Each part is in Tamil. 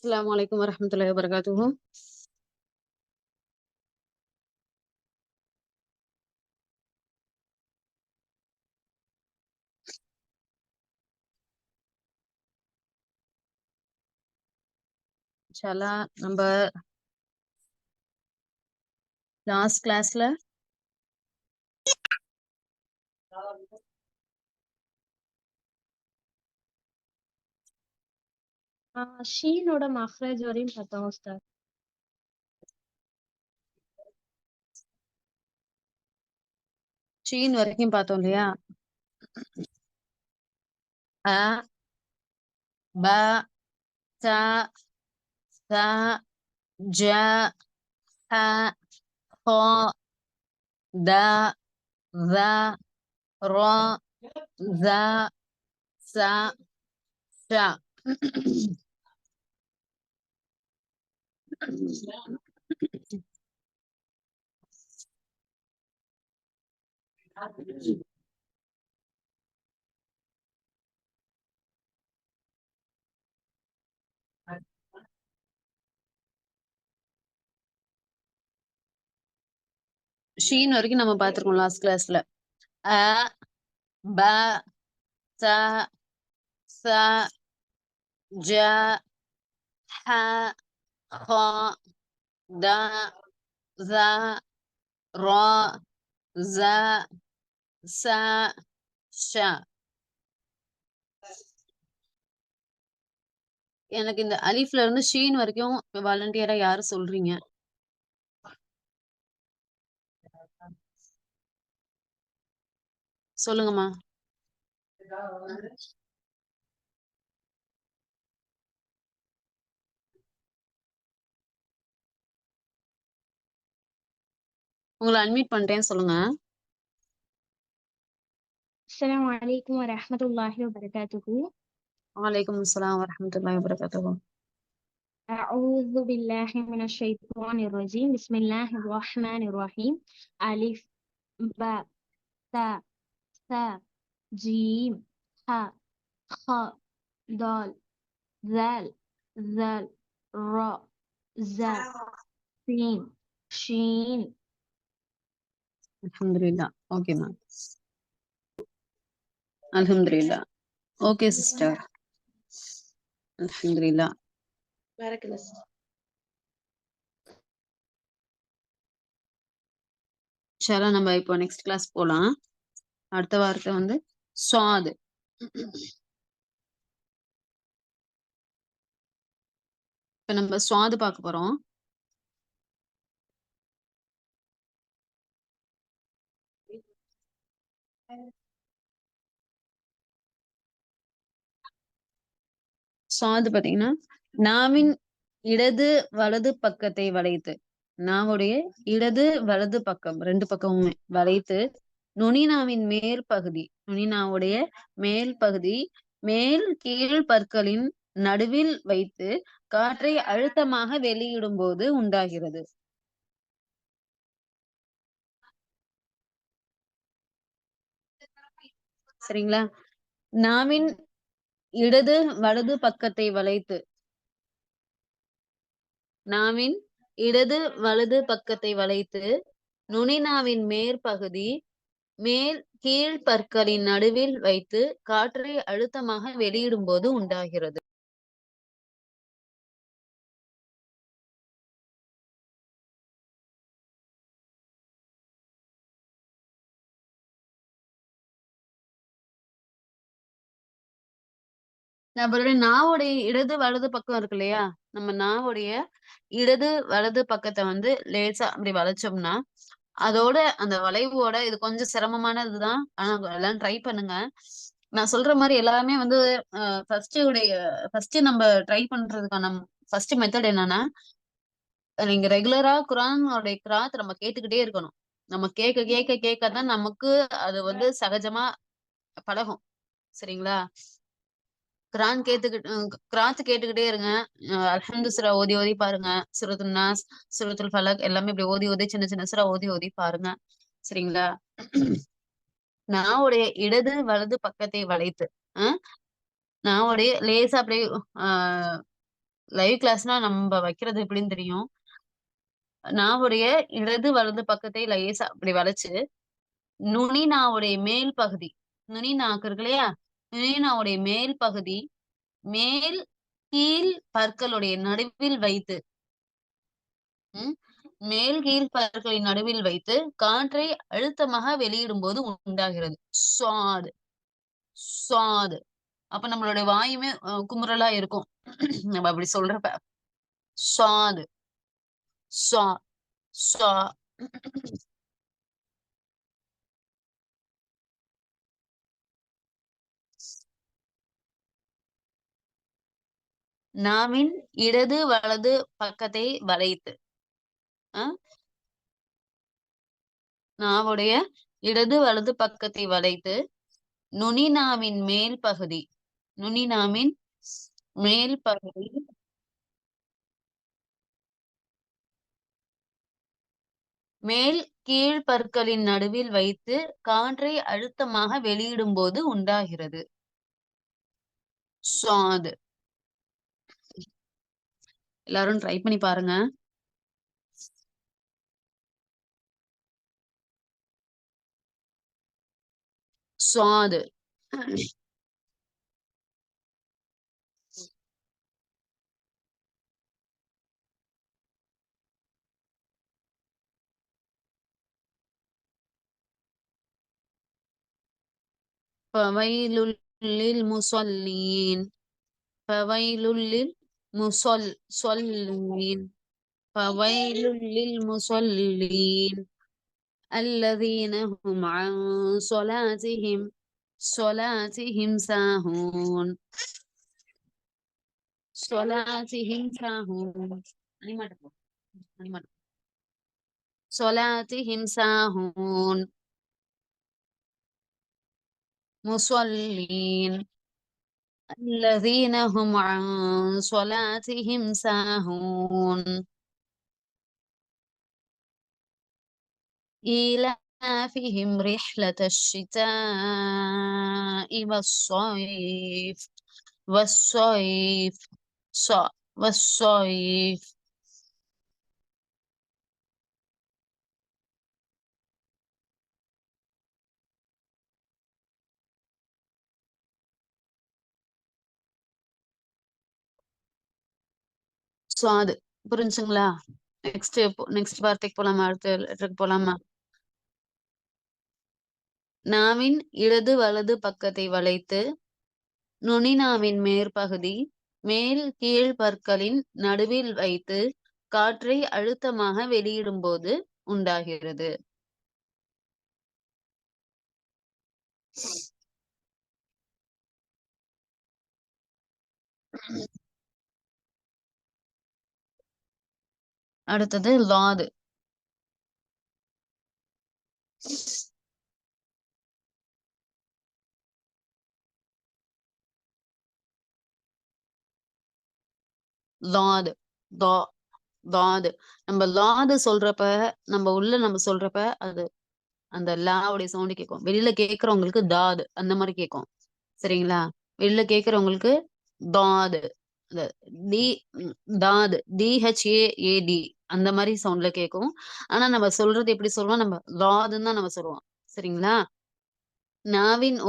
السلام عليكم ورحمة الله وبركاته. இன்ஷால்லா நம்ம லாஸ்ட் கிளாஸ்ல ஷீனோட மஹ்ரஜ் வரையும் பார்த்தோம் உஸ்தாத். ஷீன் வரைக்கும் பார்த்தோம் இல்லையா? அ ப த த ஜ ஹ ஹ த ذ ர ذ ச ஷ. ஷீன் வரைக்கும் நம்ம பார்த்திருக்கோம் லாஸ்ட் கிளாஸ்ல. அ ப த ச ஜ ஹ ஹ த ذ ர ذ ச ஷ. எனக்கு இந்த அலிஃப்ல இருந்து ஷீன் வரைக்கும் வாலண்டியரா யாரு சொல்றீங்க? சொல்லுங்கம்மா. உங்களை அட்மிட் பண்றேன்னு சொல்லுங்க. அஸ்ஸலாமு அலைக்கும் வரஹ்மத்துல்லாஹி வபரகாத்துஹு. வலைக்கும் அஸ்ஸலாம் வரஹ்மத்துல்லாஹி வபரகாத்துஹு. அஊது பில்லாஹி மினஷ் ஷைத்தானிர் ரஜீம். பிஸ்மில்லாஹிர் ரஹ்மானிர் ரஹீம். அலிஃப் ப த ச ஜீம் ஹ ஹ தால் ذال ذال را ز سين شين. அல்ஹம்துலில்லாஹ். ஓகேம்மா, அல்ஹம்துலில்லாஹ். ஓகே சிஸ்டர், அல்ஹம்துலில்லாஹ். இன்ஷால்லா நம்ம இப்போ நெக்ஸ்ட் கிளாஸ் போலாம். அடுத்த வாரத்தை வந்து சுவாது. இப்ப நம்ம சுவாது பார்க்க போறோம். சுவாது பாத்தீங்கன்னா, நாவின் இடது வலது பக்கத்தை வளைத்து, நாவுடைய இடது வலது பக்கம் ரெண்டு பக்கமுமே வளைத்து, நுனிநாவின் மேல் பகுதி, நுனிநாவுடைய மேல் பகுதி மேல் கீழ் பற்களின் நடுவில் வைத்து காற்றை அழுத்தமாக வெளியிடும் போது உண்டாகிறது. சரிங்களா? நாவின் இடது வலது பக்கத்தை வளைத்து, நாவின் இடது வலது பக்கத்தை வளைத்து நுனிநாவின் மேற்பகுதி மேல் கீழ் பற்களின் நடுவில் வைத்து காற்றை அழுத்தமாக வெளியிடும் போது உண்டாகிறது. நம்மளுடைய நாவுடைய இடது வலது பக்கம் இருக்கு இல்லையா? நம்ம நாவுடைய இடது வலது பக்கத்தை வந்து லேசா அப்படி வளைச்சோம்னா, அதோட அந்த வளைவோட இது கொஞ்சம் சிரமமானதுதான். ஆனா எல்லாம் ட்ரை பண்ணுங்க. நான் சொல்ற மாதிரி எல்லாமே வந்து ஃபர்ஸ்ட் நம்ம ட்ரை பண்றதுக்கான ஃபர்ஸ்ட் மெத்தட் என்னன்னா, நீங்க ரெகுலரா குரானோட கிராத் நம்ம கேட்டுக்கிட்டே இருக்கணும். நம்ம கேட்க கேட்க கேட்கதான் நமக்கு அது வந்து சகஜமா பழகும். சரிங்களா? கிராத் கேட்டுக்கிட்டே இருங்க. அல்ஹம்து சூரா ஓதி ஓதி பாருங்க. சூரத்துல் நாஸ், சூரத்துல் ஃபலக் எல்லாமே இப்படி ஓதி ஓதி சின்ன சின்ன சூரா ஓதி ஓதி பாருங்க. சரிங்களா? நாவுடைய இடது வலது பக்கத்தை வளைத்து, நாவுடைய லேசா அப்படியே லைவ் கிளாஸ்னா நம்ம வைக்கிறது எப்படின்னு தெரியும். நாவுடைய இடது வலது பக்கத்தை லேசா அப்படி வளைச்சு, நுனி நாவுடைய மேல் பகுதி, நுனி நாக்கு இருக்கு இல்லையா, நுனி நாவுடைய மேல் பகுதி மேல் கீழ் பற்களுடைய நடுவில் வைத்து, ம், மேல் கீழ் பற்களின் நடுவில் வைத்து காற்றை அழுத்தமாக வெளியிடும் போது உண்டாகிறது சுவாது. சுவாது. அப்ப நம்மளுடைய வாயுமே குமுறலா இருக்கும். நம்ம அப்படி சொல்றப்ப சுவாது. சுவா சுவா. நாவின் இடது வலது பக்கத்தை வளைத்து, நாவுடைய இடது வலது பக்கத்தை வளைத்து நுனி நாவின் மேல் பகுதி, நுனி நாவின் மேல் பகுதி மேல் கீழ் பற்களின் நடுவில் வைத்து காற்றை அழுத்தமாக வெளியிடும் போது உண்டாகிறது சுவாது. எல்லாரும் ட்ரை பண்ணி பாருங்க. சுவாது. فويل للمصلين فويل للمصلين فويل للمصلين الذين هم عن صلاتهم ساهون صلاتهم ساهون صلاتهم ساهون مصلين الذين هم عن صلاتهم ساهون إيلافهم رحلة الشتاء والصيف والصيف சுவாது. புரிஞ்சுங்களா? நெக்ஸ்ட் வார்த்தைக்கு போலாமா? அடுத்த லெட்டருக்கு போலாமா? நாவின் இடது வலது பக்கத்தை வளைத்து நுனி நாவின் மேற்பகுதி மேல் கீழ் பற்களின் நடுவில் வைத்து காற்றை அழுத்தமாக வெளியிடும் போது உண்டாகிறது. அடுத்தது லாது. லாது. லாது. நம்ம லாது சொல்றப்ப, நம்ம சொல்றப்ப அது அந்த லாவுடைய சவுண்டு கேட்கும். வெளியில கேட்கறவங்களுக்கு தாது அந்த மாதிரி கேட்கும். சரிங்களா? வெளியில கேட்கறவங்களுக்கு தாது, டி தாது, DHAAD அந்த மாதிரி சவுண்ட்ல கேட்கும். ஆனா நம்ம சொல்றது எப்படி சொல்லுவோம்? நம்ம லாதுன்னு தான் நம்ம சொல்லுவோம். சரிங்களா? நாவின்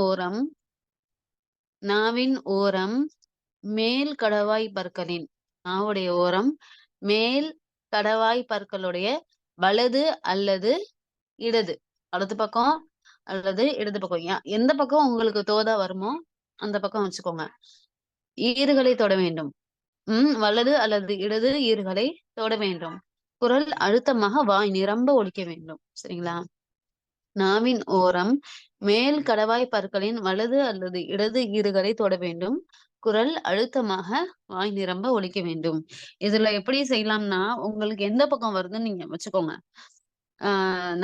ஓரம் மேல் கடவாய் பற்களின், நாவுடைய ஓரம் மேல் கடவாய் பற்களுடைய வலது அல்லது இடது, வலது பக்கம் அல்லது இடது பக்கம், எந்த பக்கம் உங்களுக்கு தோதா வருமோ அந்த பக்கம் வச்சுக்கோங்க. ஈறுகளை தொட வேண்டும். வலது அல்லது இடது ஈறுகளை தொட வேண்டும். குரல் அழுத்தமாக வாய் நிரம்ப ஒலிக்க வேண்டும். சரிங்களா? நாவின் ஓரம் மேல் கடவாய் பற்களின் வலது அல்லது இடது ஈறுகளை தொட வேண்டும். குரல் அழுத்தமாக வாய் நிரம்ப ஒலிக்க வேண்டும். இதுல எப்படி செய்யலாம்னா, உங்களுக்கு எந்த பக்கம் வருதுன்னு நீங்க வச்சுக்கோங்க.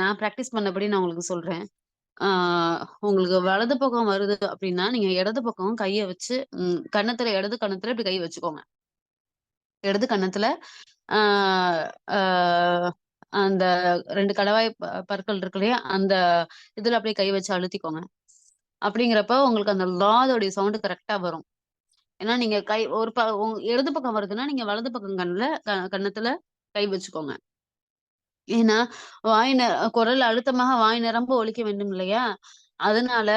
நான் பிராக்டிஸ் பண்ணபடி நான் உங்களுக்கு சொல்றேன். உங்களுக்கு வலது பக்கம் வருது அப்படின்னா, நீங்க இடது பக்கம் கைய வச்சு இடது கன்னத்துல இப்படி கை வச்சுக்கோங்க. இடது கன்னத்துல அந்த 2 கடவாய் பற்கள் இருக்கு இல்லையா, அந்த இதுல அப்படியே கை வச்சு அழுத்திக்கோங்க. அப்படிங்கிறப்ப உங்களுக்கு அந்த லாதோடைய சவுண்ட் கரெக்டா வரும். ஏன்னா நீங்க கை ஒரு இடது பக்கம் வருதுன்னா, நீங்க வலது பக்கம் கன்னத்துல கை வச்சுக்கோங்க. ஏன்னா, வாய் ந குரல் அழுத்தமாக வாய் நிரம்ப ஒலிக்க வேண்டும் இல்லையா? அதனால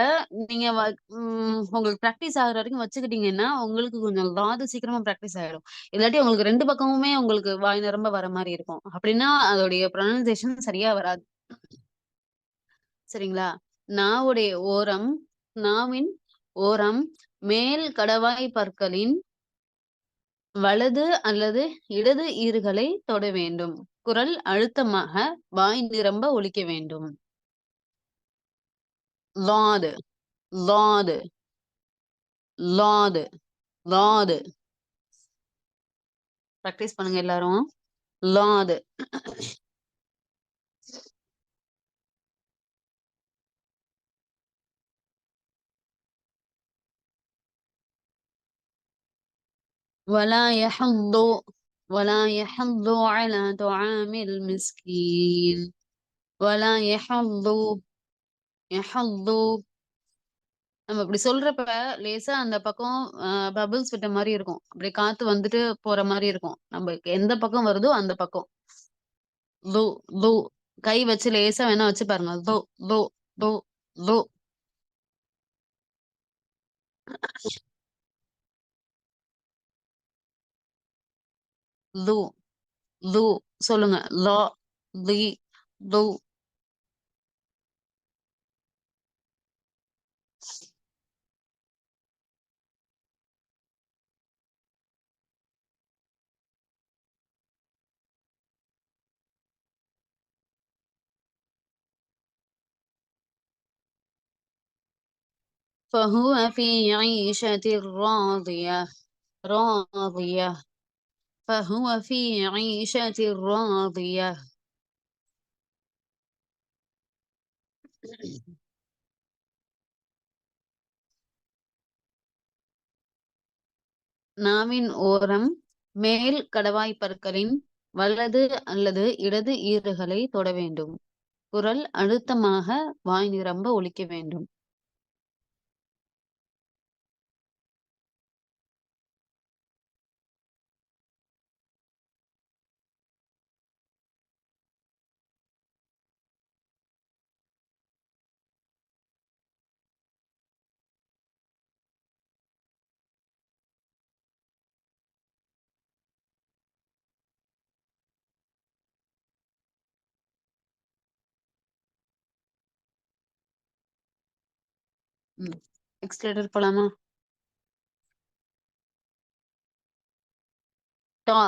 நீங்க உங்களுக்கு பிராக்டிஸ் ஆகுற வரைக்கும் வச்சுக்கிட்டீங்கன்னா, உங்களுக்கு கொஞ்சம் காது சீக்கிரமா பிராக்டிஸ் ஆயிடும். இல்லாட்டி உங்களுக்கு 2 பக்கமுமே உங்களுக்கு வாய் நிரம்ப வர மாரி இருக்கும். அப்படின்னா அதோடைய ப்ரொனன்சியேஷன் சரியா வராது. சரிங்களா? நாவுடைய ஓரம், நாவின் ஓரம், மேல் கடவாய் பற்களின் வலது அல்லது இடது ஈறுகளை தொட வேண்டும். குரல் அழுத்தமாக வாய் நிரம்ப ஒலிக்க வேண்டும். லாது, லாது, லாது, லாது. பிராக்டிஸ் பண்ணுங்க எல்லாரும். லாது. ولا يحض ولا يحض على طعام المسكين ولا يحض يحض நம்ம இப்படி சொல்றப்ப லேசா அந்த பக்கம் பபிள்ஸ் விட்ட மாரி இருக்கும். அப்படியே காத்து வந்துட்டு போற மாரி இருக்கும். நமக்கு எந்த பக்கம் வருதோ அந்த பக்கம். து து கை வச்சு லேசா வேணா வச்சு பாருங்க. து து து து து து சொல்லுங்க. லா தி து فهو في عيشة راضية راضية فهو في عيشة راضية நாவின் ஓரம் மேல் கடவாய் பற்களின் வலது அல்லது இடது ஈறுகளை தொட வேண்டும். குரல் அழுத்தமாக வாய் நிரம்ப ஒலிக்க வேண்டும். நெக்ஸ்ட் லெட்டர் போலாமா? டா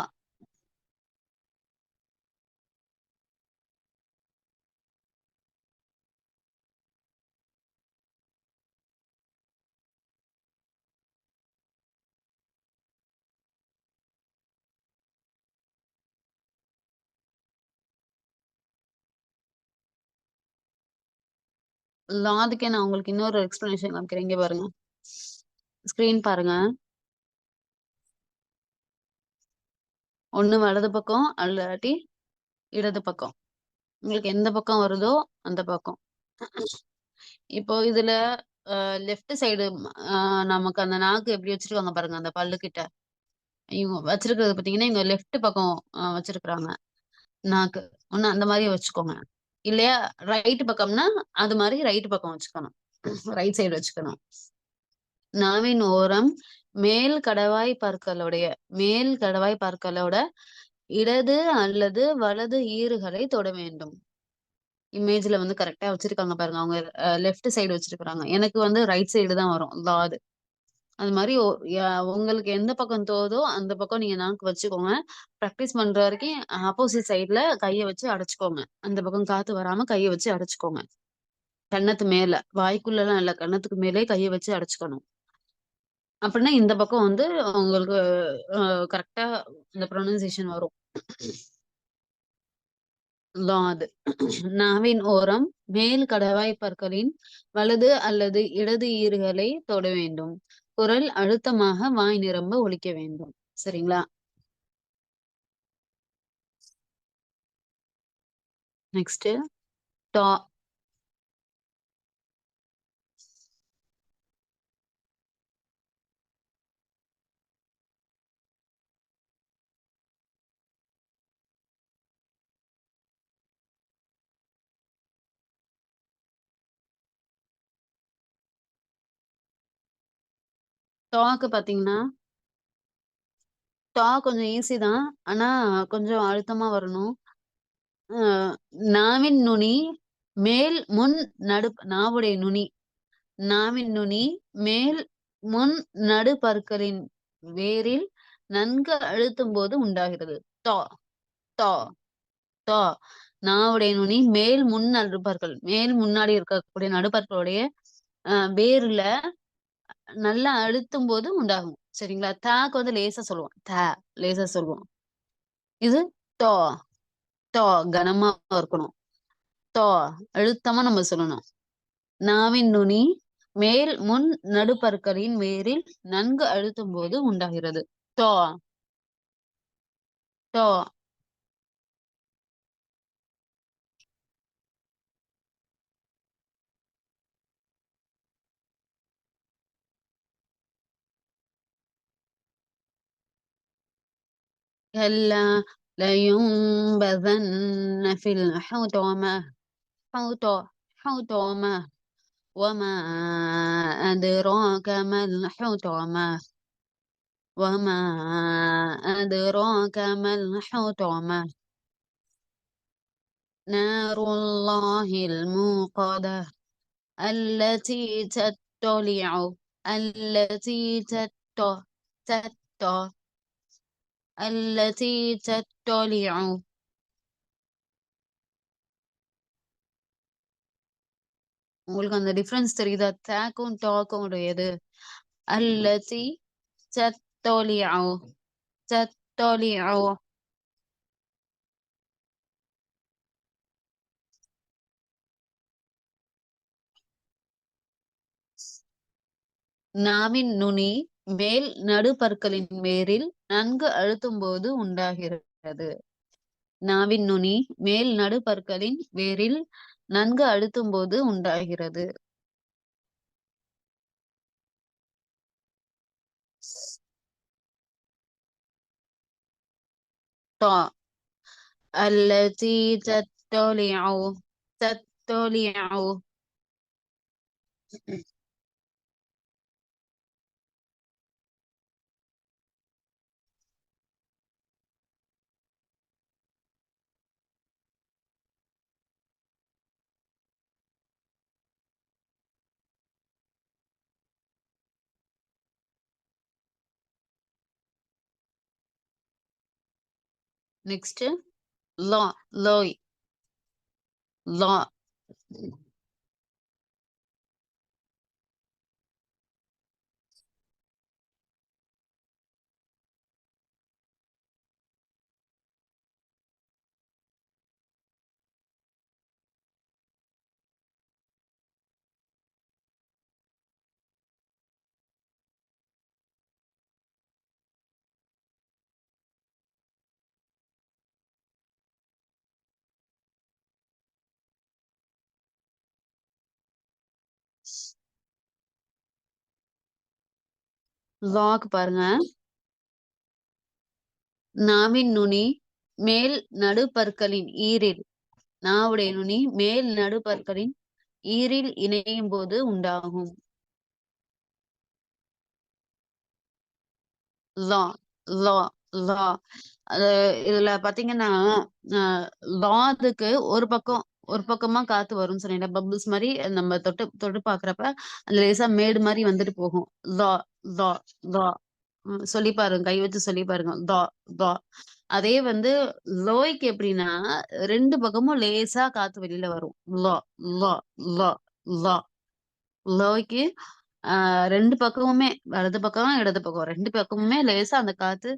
லாதுக்கே நான் உங்களுக்கு இன்னொரு எக்ஸ்பிளனேஷன் காமிக்கிறேன். இங்க பாருங்க. ஸ்கிரீன் பாருங்க. ஒண்ணு வலது பக்கம் அல்லாட்டி இடது பக்கம். உங்களுக்கு எந்த பக்கம் வருதோ அந்த பக்கம். இப்போ இதுல லெஃப்ட் சைடு நமக்கு அந்த நாக்கு எப்படி வச்சிருக்காங்க பாருங்க அந்த பல்லு கிட்ட. இவங்க வச்சிருக்கிறது பாத்தீங்கன்னா இவங்க லெஃப்ட் பக்கம் வச்சிருக்கிறாங்க நாக்கு. ஒண்ணு அந்த மாதிரி வச்சுக்கோங்க. இல்லையா ரைட் பக்கம்னா அது மாதிரி ரைட் பக்கம் வச்சுக்கணும். ரைட் சைடு வச்சுக்கணும். நாவின் ஓரம் மேல் கடவாய் பற்களோட இடது அல்லது வலது ஈறுகளை தொட வேண்டும். இமேஜ்ல வந்து கரெக்டா வச்சிருக்காங்க பாருங்க. அவங்க லெஃப்ட் சைடு வச்சிருக்காங்க. எனக்கு வந்து ரைட் சைடு தான் வரும் லாது. அது மாதிரி உங்களுக்கு எந்த பக்கம் தோதோ அந்த பக்கம் நீங்க நாக்கு வச்சுக்கோங்க. பிராக்டிஸ் பண்ற வரைக்கும் ஆப்போசிட் சைடுல கைய வச்சு அடைச்சுக்கோங்க. அந்த பக்கம் காத்து வராம கைய வச்சு அடைச்சுக்கோங்க. கன்னத்து மேல வாய்க்குள்ள எல்லாம் இல்ல, கன்னத்துக்கு மேலே கைய வச்சு அடைச்சுக்கணும். அப்படின்னா இந்த பக்கம் வந்து உங்களுக்கு கரெக்டா இந்த ப்ரொனன்சியேஷன் வரும். லாது. நாவின் ஓரம் மேல் கடவாய் பற்களின் வலது அல்லது இடது ஈறுகளை தொட வேண்டும். குரல் அழுத்தமாக வாய் நிரம்ப ஒலிக்க வேண்டும். சரிங்களா? நெக்ஸ்ட் டா டாக்கு பாத்தீங்கன்னா டா கொஞ்சம் ஈஸி தான். ஆனா கொஞ்சம் அழுத்தமா வரணும். நாவின் நுனி மேல் முன் நாவுடைய நுனி நாவின் நுனி மேல் முன் நடு பற்களின் வேரில் நன்கு அழுத்தும் போது உண்டாகிறது. டா டா டா நாவுடைய நுனி மேல் முன் நடுப்பற்கள் மேல் முன்னாடி இருக்கக்கூடிய நடுப்பற்களுடைய வேர்ல நல்லா அழுத்தும் போது உண்டாகும். சரிங்களா? தாக்கு வந்து லேசா சொல்லுவோம். லேசா சொல்லுவோம். இது டா டா கனமா இருக்கணும். டா அழுத்தமா நம்ம சொல்லணும். நாவின் நுனி மேல் முன் நடுப்பற்களின் வேரில் நன்கு அழுத்தும் போது உண்டாகிறது. டா டா كلا لينبذن في الحطمة حطمة وما أدراك ما الحطمة وما أدراك ما الحطمة نار الله الموقدة التي تطلع التي تط تط التي تطلع உங்களுக்கு அந்த டிஃபரன்ஸ் தெரியுதா? தேக்கும் டாக்கும் உடையது. அல்லதி தத்தொலிஅு தத்தொலிஅு நாவின் நுனி மேல் நடுப்பற்களின் வேரில் நன்கு அழுத்தும் போது உண்டாகிறது. நாவின் நுனி மேல் நடுப்பற்களின் வேரில் நன்கு அழுத்தும் போது உண்டாகிறது. டா التي تطلع நெக்ஸ்ட் லா லோய் லா லாக்கு பாருங்க. நாவின் நுனி மேல் நடுப்பற்களின் ஈரில் நாவுடைய நுனி மேல் நடுப்பற்களின் ஈரில் இணையும் போது உண்டாகும். லா லா லா அது இதுல பாத்தீங்கன்னா லாதுக்கு ஒரு பக்கமா காத்து வரும்னு சொன்னீங்க. பபிள்ஸ் மாதிரி நம்ம தொட்டு தொட்டு பாக்குறப்ப அந்த லேசா மேடு மாதிரி வந்துட்டு போகும். லா லா லா சொல்லி பாருங்க. கை வச்சு சொல்லி பாருங்க. லா லா அதே வந்து லோய்க்கு எப்படின்னா ரெண்டு பக்கமும் லேசா காத்து வெளியில வரும். லா லா லா லா லோய்க்கு ரெண்டு பக்கமுமே வலது பக்கம் இடது பக்கம் ரெண்டு பக்கமுமே லேசா அந்த காத்து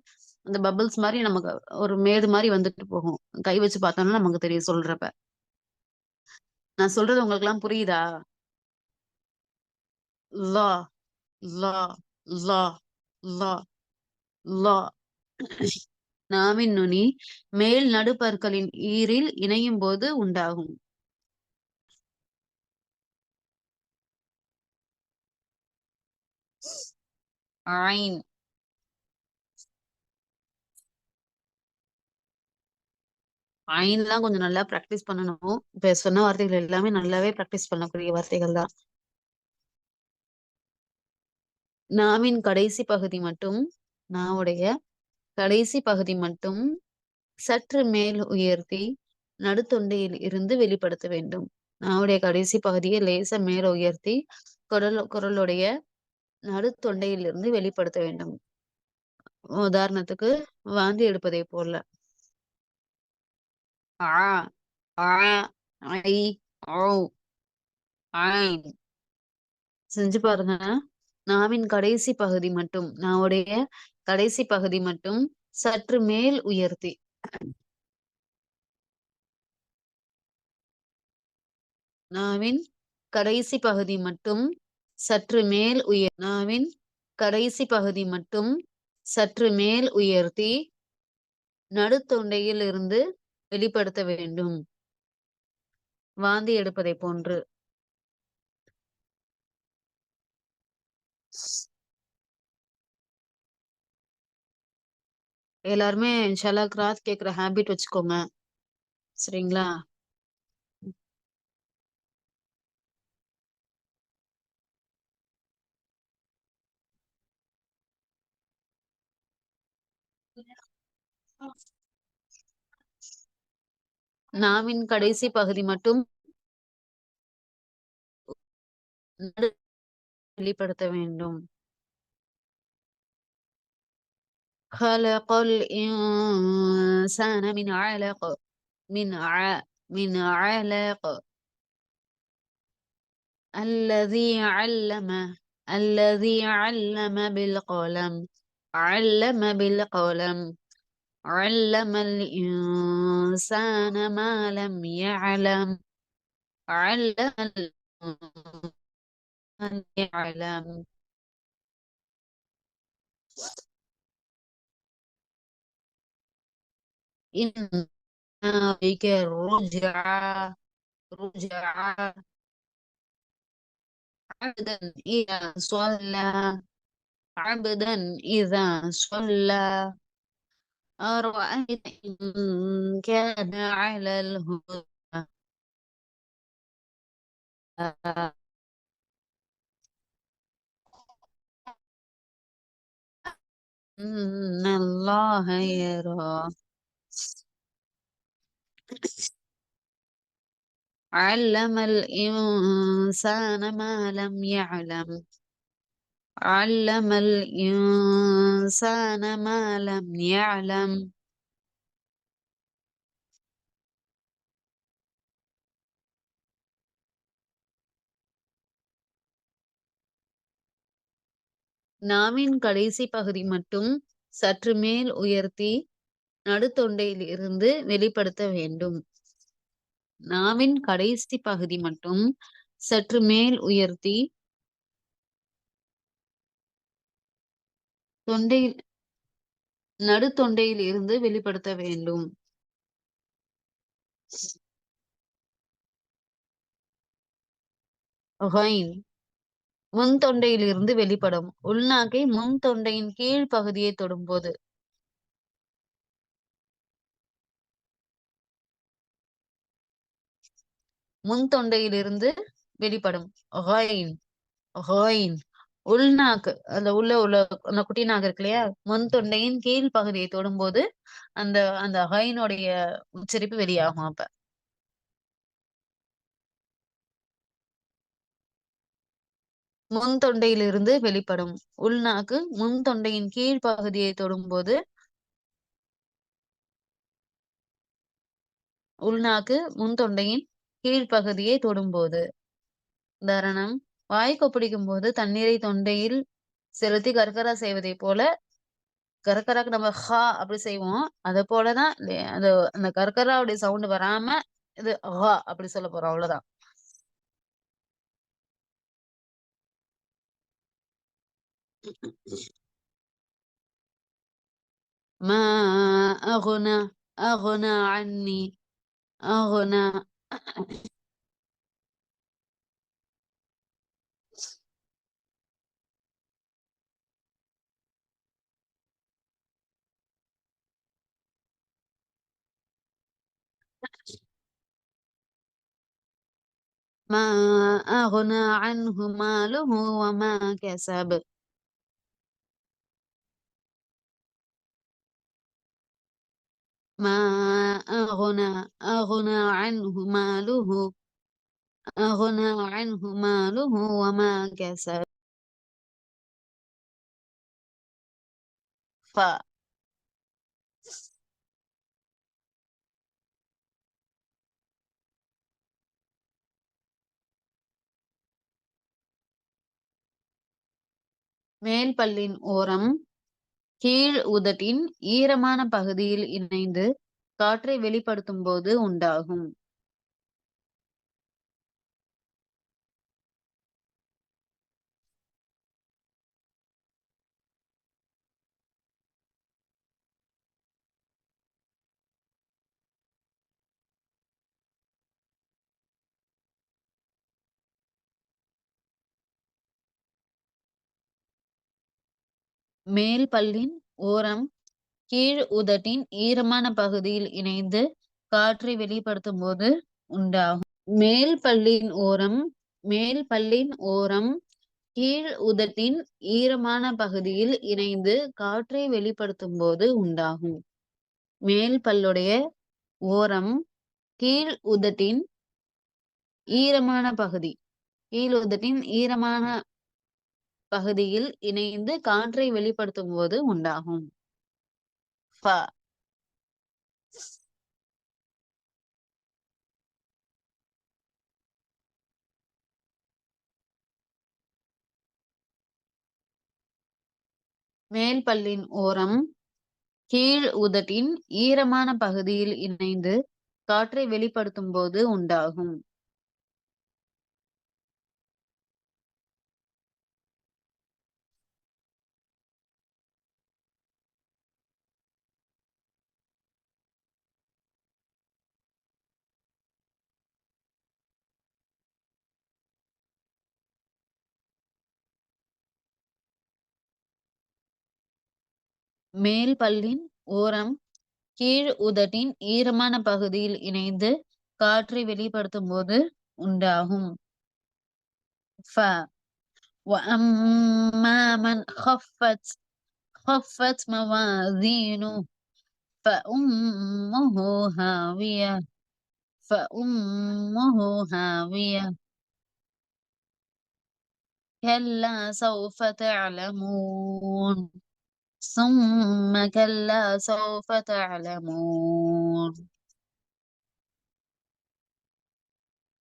அந்த பபிள்ஸ் மாதிரி நமக்கு ஒரு மேடு மாதிரி வந்துட்டு போகும். கை வச்சு பார்த்தோம்னா நமக்கு தெரியும் சொல்றப்ப. நான் சொல்றது உங்களுக்கு எல்லாம் புரியுதா? லா லா லா லா லா நாவின் நுனி மேல் நடுப்பற்களின் ஈரில் இணையும் போது உண்டாகும். ஐன் ஐன்லாம் கொஞ்சம் நல்லா பிராக்டிஸ் பண்ணணும். இப்ப சொன்ன வார்த்தைகள் எல்லாமே நல்லாவே பிராக்டிஸ் பண்ணக்கூடிய வார்த்தைகள் தான். நாவின் கடைசி பகுதி மட்டும் நாவுடைய கடைசி பகுதி மட்டும் சற்று மேல் உயர்த்தி நடுத்தொண்டையில் இருந்து வெளிப்படுத்த வேண்டும். நாவுடைய கடைசி பகுதியை லேசா மேல உயர்த்தி குரலுடைய நடுத்தொண்டையில் இருந்து வெளிப்படுத்த வேண்டும். உதாரணத்துக்கு வாந்தி எடுப்பதை போல. ஆ ஆ ஐ ஓ ஐன். செஞ்சு பாருங்க. நாவின் கடைசி பகுதி மட்டும் நாவுடைய கடைசி பகுதி மட்டும் சற்று மேல் உயர்த்தி நாவின் கடைசி பகுதி மட்டும் சற்று மேல் நாவின் கடைசி பகுதி மட்டும் சற்று மேல் உயர்த்தி நடுத்தொண்டையில் இருந்து வெளிப்படுத்த வேண்டும். வாந்தி எடுப்பதை போன்று. எல்லாருமே இன்ஷால்லா கிராத் கேக்குற ஹேபிட் வச்சுக்கோங்க. சரிங்களா? நாவின் கடைசி பகுதி மட்டும் வெளிப்படுத்த வேண்டும். خلق الإنسان من علق من علق الذي علم بالقلم علم الإنسان ما لم يعلم علم الإنسان يعلم. إن بك رجع عبدا إذا صلى أرأيت إن كان على الهدى إن الله يرى علم الإنسان ما لم يعلم علم الإنسان ما لم يعلم. நாவின் கடைசி பகுதி மட்டும் சற்று மேல் உயர்த்தி நடுத்தொண்டையில் இருந்து வெளிப்படுத்த வேண்டும். நாவின் கடைசி பகுதி மட்டும் சற்று மேல் உயர்த்தி தொண்டையில் நடுத்தொண்டையில் இருந்து வெளிப்படுத்த வேண்டும். முன் தொண்டையில் இருந்து வெளிப்படும். உள்நாக்கை முன் தொண்டையின் கீழ் பகுதியை தொடும்போது முன் தொண்டையிலிருந்து வெளிப்படும். உள்நாக்கு அந்த உள்ள அந்த குட்டி நாக்கு இருக்கு இல்லையா, முன் தொண்டையின் கீழ் பகுதியை தொடும்போது அந்த அந்த ஹைனுடைய உச்சரிப்பு வெளியாகும். அப்ப முன் தொண்டையிலிருந்து வெளிப்படும். உள்நாக்கு முன் தொண்டையின் கீழ் பகுதியை தொடும்போது உள்நாக்கு முன் தொண்டையின் கீழ்ப்பகுதியை தொடும்போது. உதாரணம், வாய் கொப்பளிக்கும் போது தண்ணீரை தொண்டையில் செலுத்தி கர்கரா செய்வதை போல, கர்கராக்கு நம்ம ஹா அப்படி செய்வோம். அதை போலதான் அது அந்த கர்கராவுடைய சவுண்ட் வராம இது ஹா அப்படி சொல்ல போறோம். அவ்வளவுதான். ما أغنى عني أغنى ما أغنى عنه ماله وما كسب ما أغنى عنه ماله أغنى عنه ماله وما كسب. ف மேல் பல்லின் ஓரம் கீழ் உதட்டின் ஈரமான பகுதியில் இணைந்து காற்றை வெளிப்படுத்தும் போது உண்டாகும். மேல் பல்லின் ஓரம் கீழ் உதட்டின் ஈரமான பகுதியில் இணைந்து காற்றை வெளிப்படுத்தும் போது உண்டாகும். மேல் பல்லின் ஓரம் மேல் பல்லின் ஓரம் கீழ் உதட்டின் ஈரமான பகுதியில் இணைந்து காற்றை வெளிப்படுத்தும் போது உண்டாகும். மேல் பல்லுடைய ஓரம் கீழ் உதட்டின் ஈரமான பகுதி கீழ் உதட்டின் ஈரமான பகுதியில் இணைந்து காற்றை வெளிப்படுத்தும் போது உண்டாகும். ஃப மேல் பல்லின் ஓரம் கீழ் உதட்டின் ஈரமான பகுதியில் இணைந்து காற்றை வெளிப்படுத்தும் போது உண்டாகும். மேல் பல்லின் ஓரம் கீழ் உதட்டின் ஈரமான பகுதியில் இணைந்து காற்றை வெளிப்படுத்தும் போது உண்டாகும். ஃப وأما من خفت موازينه فأمه هاوية فأمه هاوية كلا سوف تعلمون ثم كلا سوف تعلمون.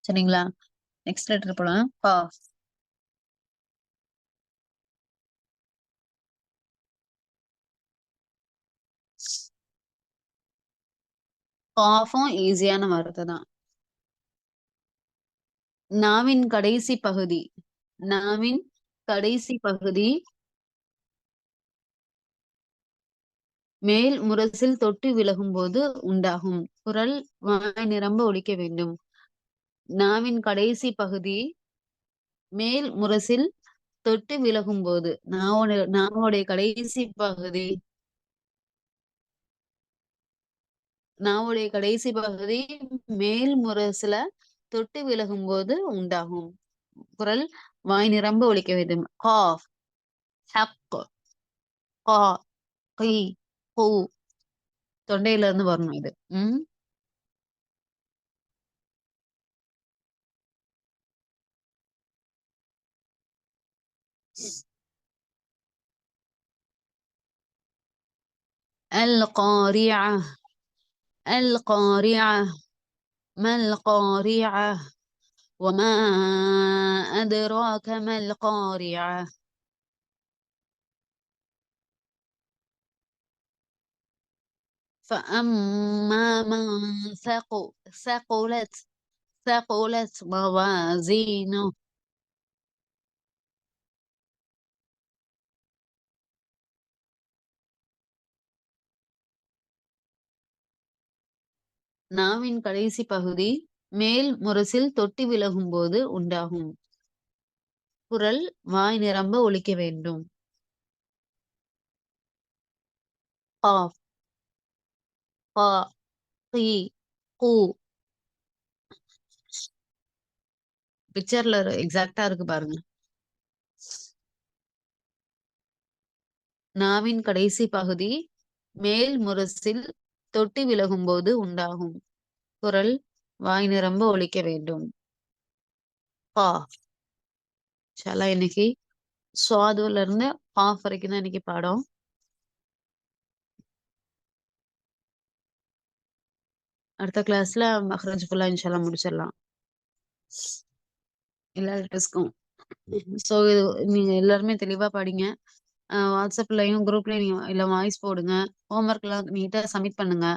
சரிங்களா? நெக்ஸ்ட் லெட்டர் போலாம். காஃப். காஃபும் ஈஸியான வார்த்தை தான். நாவின் கடைசி பகுதி நாவின் கடைசி பகுதி மேல் முரசில் தொட்டு விலகும் போது உண்டாகும். குரல் வாய் நிரம்ப ஒலிக்க வேண்டும். நாவின் கடைசி பகுதி மேல் முரசில் தொட்டு விலகும் போது நாவோடைய கடைசி பகுதி மேல் முரசுல தொட்டு விலகும் போது உண்டாகும். குரல் வாய் நிரம்ப ஒலிக்க வேண்டும். காஃப், ஹக், கா, கி, கூ. தொண்டையில இருந்து வரணும் இது. القارعة القارعة ما القارعة وما أدراك ما القارعة. فأما من ثقلت موازينه நாவின் கடைசி பகுதி மேல் முரசில் தொட்டி விலகும் போது உண்டாகும். குரல் வாய் நிரம்ப ஒலிக்க வேண்டும். காஃப், கா, கி, கூ. பிக்சர்ல எக்ஸாக்டா இருக்கு பாருங்க. நாவின் கடைசி பகுதி மேல் முரசில் தொட்டி விலகும்போது உண்டாகும். குரல் வாய் நிரம்ப ஒலிக்க வேண்டும். காஃப். இன்ஷா இன்னைக்கு சுவாதுல இருந்து காஃப் வரைக்கும் தான் இன்னைக்கு பாடம். அடுத்த கிளாஸ்ல மஹ்ரஜ் ஃபுல்லா இன்ஷா முடிச்சிடலாம் எல்லா லெட்டர்ஸ்க்கும். ஸோ இது நீங்க எல்லாருமே தெளிவா படிங்க. வாட்ஸ்அப்லயும் குரூப்லயும் நீங்க இல்ல வாய்ஸ் போடுங்க. ஹோம்ஒர்க் எல்லாம் நீட்டா சப்மிட் பண்ணுங்க.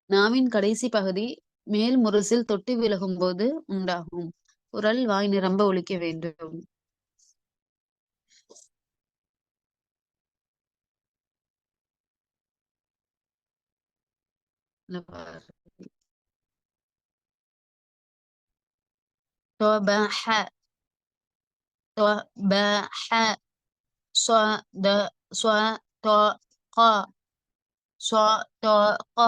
நாவின் கடைசி பகுதி மேல் முரசில் தொட்டி விலகும் போது உண்டாகும். குரல் வாய் நிரம்ப ஒலிக்க வேண்டும். صباح صباح صد صدق صدق.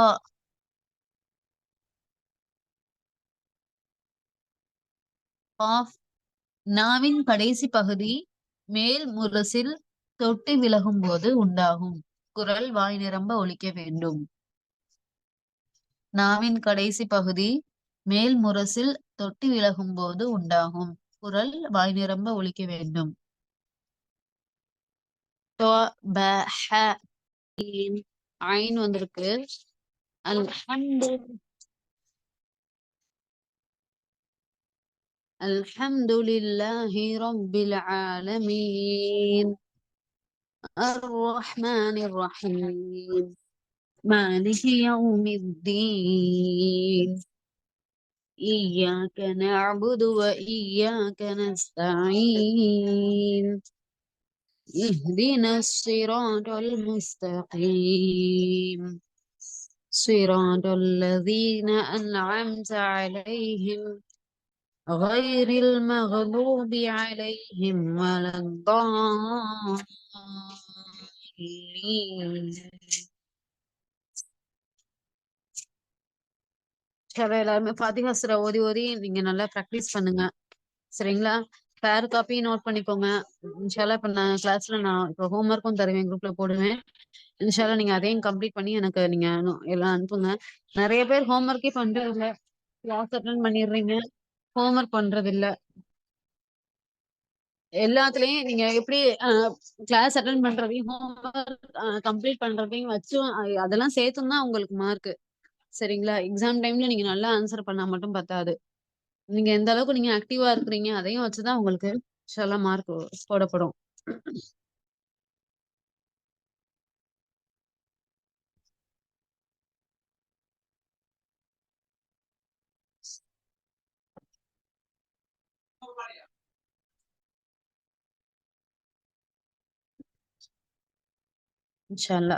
قاف நாவின் கடைசி பகுதி மேல் முரசில் தொட்டி விலகும் போது உண்டாகும். குரல் வாய் நிரம்ப ஒலிக்க வேண்டும். நாவின் கடைசி பகுதி மேல் முரசில் தொட்டி விலகும் போது உண்டாகும். குரல் வாய் நிரம்ப ஒலிக்க வேண்டும். ஐன் வந்திருக்கு. அல்ஹம்து அல்ஹம்துலில்லாஹி ரப்பில் ஆலமீன் அர்ரஹ்மானிர் ரஹீம் மாலிகி யௌமித்தீன் إياك نعبد وإياك نستعين اهدنا الصراط المستقيم صراط الذين أنعمت عليهم غير المغضوب عليهم ولا الضالين. எல்லாருமே ஃபாத்திஹா சூரா ஓதி ஓதி நீங்க நல்லா ப்ராக்டிஸ் பண்ணுங்க. சரிங்களா? ஃபேர் காப்பி நோட் பண்ணிக்கோங்க. இன்ஷால்லா இப்ப நான் கிளாஸ்ல நான் இப்போ ஹோம்ஒர்க்கும் தருவேன், குரூப்ல போடுவேன். இன்ஷால்லா நீங்க அதையும் கம்ப்ளீட் பண்ணி எனக்கு நீங்க எல்லாம் அனுப்புங்க. நிறைய பேர் ஹோம்ஒர்க்கே பண்றது இல்ல. கிளாஸ் அட்டன் பண்ணிடுறீங்க, ஹோம்ஒர்க் பண்றது இல்ல. எல்லாத்துலயும் நீங்க எப்படி கிளாஸ் அட்டன் பண்றதையும் ஹோம்ஒர்க் கம்ப்ளீட் பண்றதையும் வச்சும் அதெல்லாம் சேர்த்தும் தான் உங்களுக்கு மார்க். சரிங்களா? எக்ஸாம் டைம்ல நீங்க நல்லா ஆன்சர் பண்ணா மட்டும் பத்தாது. நீங்க எந்த அளவுக்கு நீங்க ஆக்டிவா இருக்கிறீங்க அதையும் வச்சுதான் உங்களுக்கு இன்ஷால்லா மார்க் போடப்படும். இன்ஷால்லா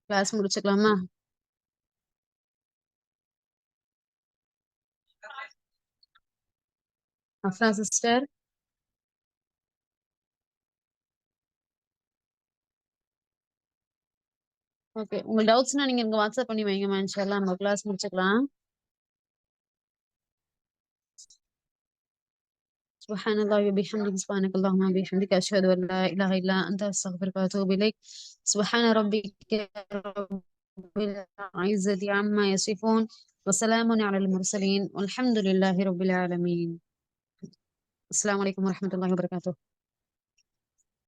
கிளாஸ் முடிச்சுக்கலாமா? Afra sister, okay. உங்க டவுட்ஸ்னா நீங்க இங்க வாட்ஸ்அப் பண்ணி வைங்கம்மா. இன்ஷால்லா நம்ம கிளாஸ் முடிச்சுக்கலாம். سبحان الله وبحمده سبحانك اللهم وبحمدك أشهد أن لا إله إلا أنت أستغفرك وأتوب إليك. سبحان ربك رب العزة عما يصفون وسلام على المرسلين والحمد لله رب العالمين. السلام عليكم ورحمة الله وبركاته.